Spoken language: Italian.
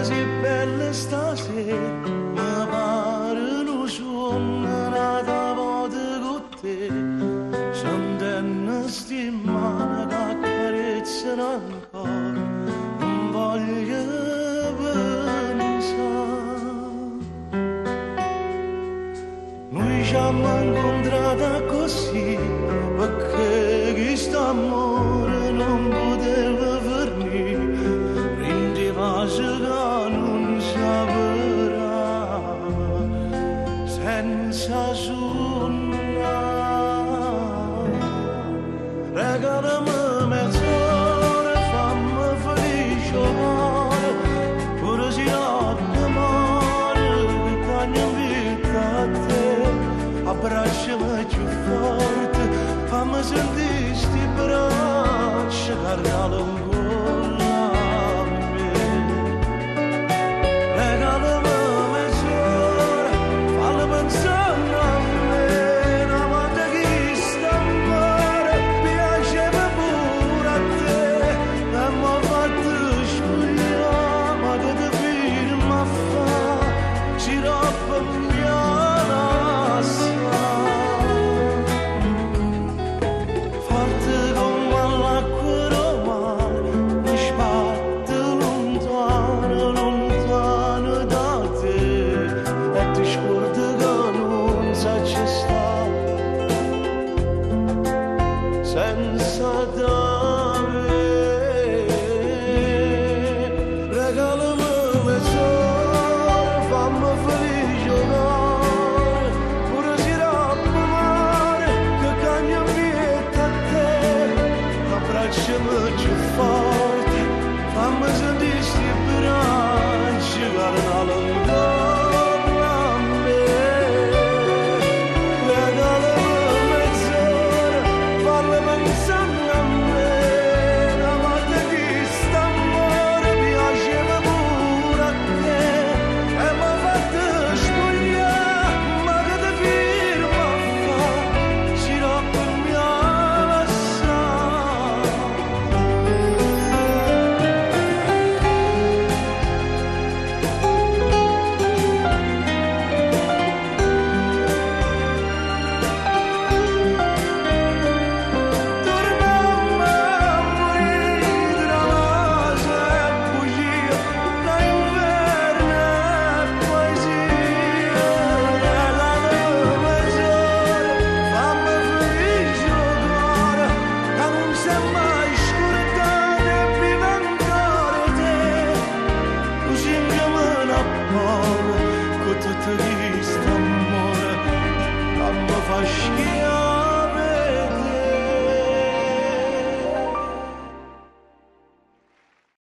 così bella stasera, mi pare non suona nata volta con te, sentendo sti mani che accarezzano ancora, non voglio pensare. Noi ci abbiamo incontrato così, perché questo amore non poteva finire, rendeva che non saprà, senza suonare. Regalami mezz'ora, fammi felice amore, pure se notte muore, che cagno vita a te. Abbracciami più forte, fammi sentire sti braccia che regalano ancora a me. Regalami mezz'ora, fallo pensare a me, una volta che st'amore piaceva pure a te, e m'ha fatto spogliare, ma che ti firma a fa, ci troppo piano assai. Forte come l'acqua romana, mi sbatte lontano, lontano da te, e ti scordi che non sa c'è stare senza te. Regalami mezz'ora, fammi felice amore, pure se troppo male, che cagno vita a te. Abbracciami più forte, fammi sentire sti braccia che